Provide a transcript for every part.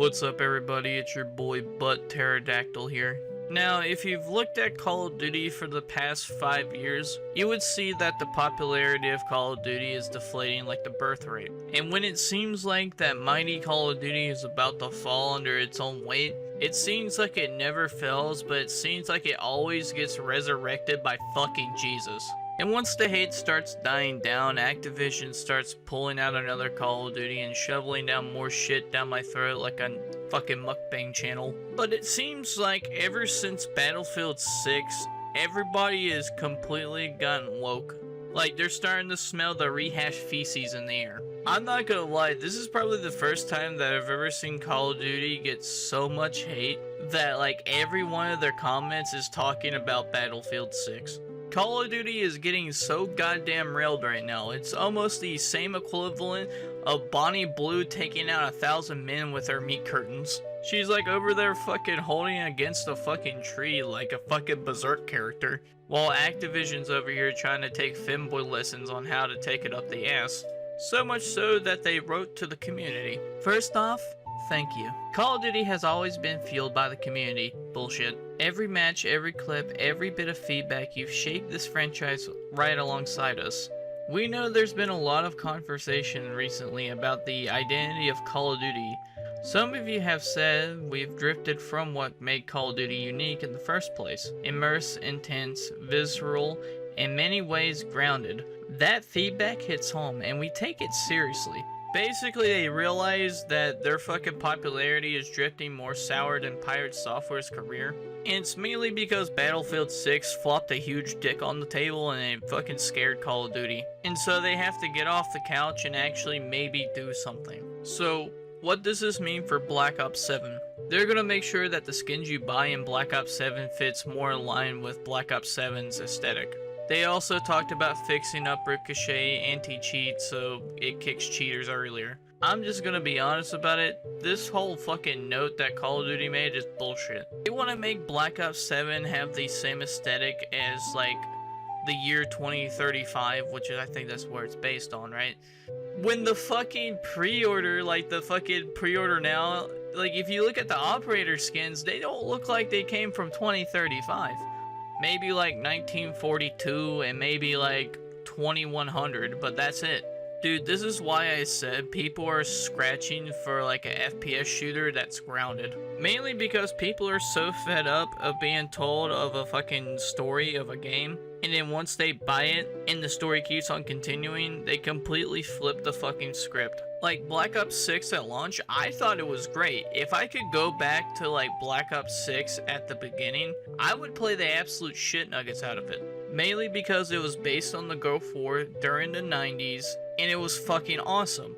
What's up, everybody? It's your boy Butt Pterodactyl here. Now, if you've looked at Call of Duty for the past 5 years, you would see that the popularity of Call of Duty is deflating like the birth rate. And when it seems like that mighty Call of Duty is about to fall under its own weight, it seems like it never fails, but it seems like it always gets resurrected by fucking Jesus. And once the hate starts dying down, Activision starts pulling out another Call of Duty and shoveling down more shit down my throat like a fucking mukbang channel. But it seems like ever since Battlefield 6, everybody has completely gotten woke. Like, they're starting to smell the rehashed feces in the air. I'm not gonna lie, this is probably the first time that I've ever seen Call of Duty get so much hate that like every one of their comments is talking about Battlefield 6. Call of Duty is getting so goddamn railed right now. It's almost the same equivalent of Bonnie Blue taking out 1,000 men with her meat curtains. She's like over there fucking holding against a fucking tree like a fucking berserk character, while Activision's over here trying to take femboy lessons on how to take it up the ass. So much so that they wrote to the community. First off, thank you. Call of Duty has always been fueled by the community. Bullshit. Every match, every clip, every bit of feedback, you've shaped this franchise right alongside us. We know there's been a lot of conversation recently about the identity of Call of Duty. Some of you have said we've drifted from what made Call of Duty unique in the first place. Immersive, intense, visceral, in many ways grounded. That feedback hits home and we take it seriously. Basically, they realize that their fucking popularity is drifting more sour than Pirate Software's career. And it's mainly because Battlefield 6 flopped a huge dick on the table and it fucking scared Call of Duty. And so they have to get off the couch and actually maybe do something. So, what does this mean for Black Ops 7? They're gonna make sure that the skins you buy in Black Ops 7 fits more in line with Black Ops 7's aesthetic. They also talked about fixing up Ricochet anti-cheat so it kicks cheaters earlier. I'm just gonna be honest about it, this whole fucking note that Call of Duty made is bullshit. They wanna make Black Ops 7 have the same aesthetic as like the year 2035, which is, I think that's where it's based on, right? When the fucking pre-order, like the fucking pre-order now, like if you look at the operator skins, they don't look like they came from 2035. Maybe like 1942 and maybe like 2100, but that's it. Dude, this is why I said people are scratching for like a FPS shooter that's grounded. Mainly because people are so fed up of being told of a fucking story of a game, and then once they buy it and the story keeps on continuing, they completely flip the fucking script. Like Black Ops 6 at launch, I thought it was great. If I could go back to like Black Ops 6 at the beginning, I would play the absolute shit nuggets out of it. Mainly because it was based on the Gulf War during the 90s, and it was fucking awesome.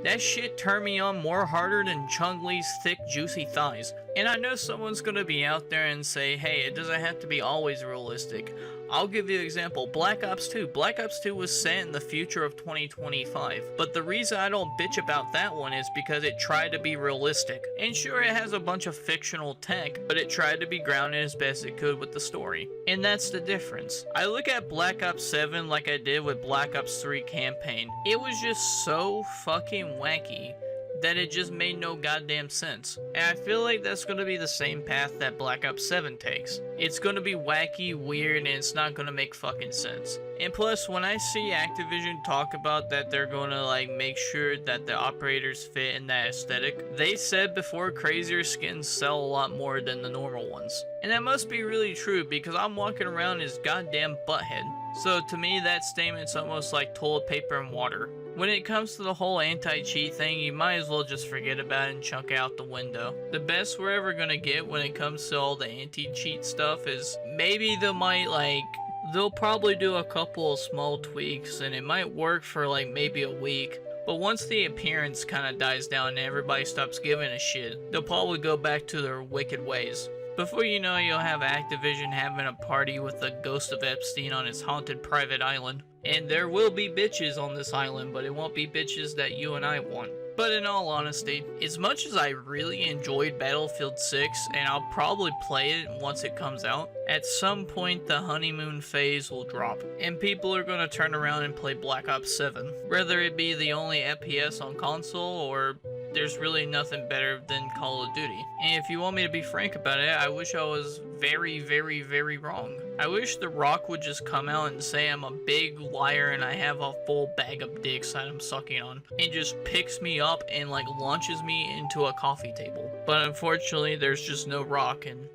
That shit turned me on more harder than Chun-Li's thick, juicy thighs. And I know someone's gonna be out there and say, hey, it doesn't have to be always realistic. I'll give you an example. Black Ops 2. Black Ops 2 was set in the future of 2025. But the reason I don't bitch about that one is because it tried to be realistic. And sure, it has a bunch of fictional tech, but it tried to be grounded as best it could with the story. And that's the difference. I look at Black Ops 7 like I did with Black Ops 3 campaign. It was just so fucking wacky that it just made no goddamn sense. And I feel like that's gonna be the same path that Black Ops 7 takes. It's gonna be wacky, weird, and it's not gonna make fucking sense. And plus, when I see Activision talk about that they're gonna like make sure that the operators fit in that aesthetic, they said before crazier skins sell a lot more than the normal ones. And that must be really true because I'm walking around as goddamn butthead. So to me, that statement's almost like toilet paper and water. When it comes to the whole anti-cheat thing, you might as well just forget about it and chunk it out the window. The best we're ever gonna get when it comes to all the anti-cheat stuff is maybe they'll probably do a couple of small tweaks and it might work for like maybe a week. But once the appearance kind of dies down and everybody stops giving a shit, they'll probably go back to their wicked ways. Before you know, you'll have Activision having a party with the ghost of Epstein on his haunted private island. And there will be bitches on this island, but it won't be bitches that you and I want. But in all honesty, as much as I really enjoyed Battlefield 6, and I'll probably play it once it comes out, at some point the honeymoon phase will drop, and people are going to turn around and play Black Ops 7. Whether it be the only FPS on console, or there's really nothing better than Call of Duty. And if you want me to be frank about it, I wish I was very, very, very wrong. I wish The Rock would just come out and say I'm a big liar and I have a full bag of dicks that I'm sucking on, and just picks me up and like launches me into a coffee table. But unfortunately, there's just no Rock, and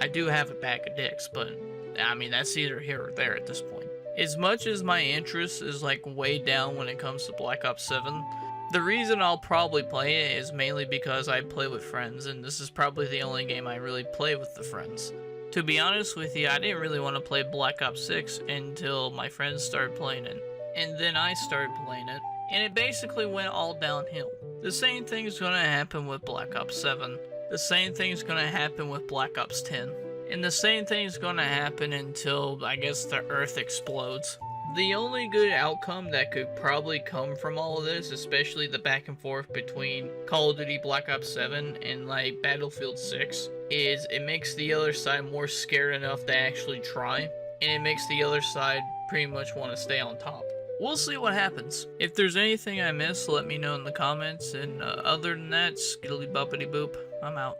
I do have a bag of dicks, but I mean, that's either here or there at this point. As much as my interest is like way down when it comes to Black Ops 7, the reason I'll probably play it is mainly because I play with friends, and this is probably the only game I really play with the friends. To be honest with you, I didn't really want to play Black Ops 6 until my friends started playing it, and then I started playing it, and it basically went all downhill. The same thing's gonna happen with Black Ops 7, the same thing's gonna happen with Black Ops 10, and the same thing's gonna happen until, I guess, the Earth explodes. The only good outcome that could probably come from all of this, especially the back and forth between Call of Duty Black Ops 7 and like Battlefield 6, is it makes the other side more scared enough to actually try, and it makes the other side pretty much want to stay on top. We'll see what happens. If there's anything I missed, let me know in the comments, and other than that, skiddly boppity boop, I'm out.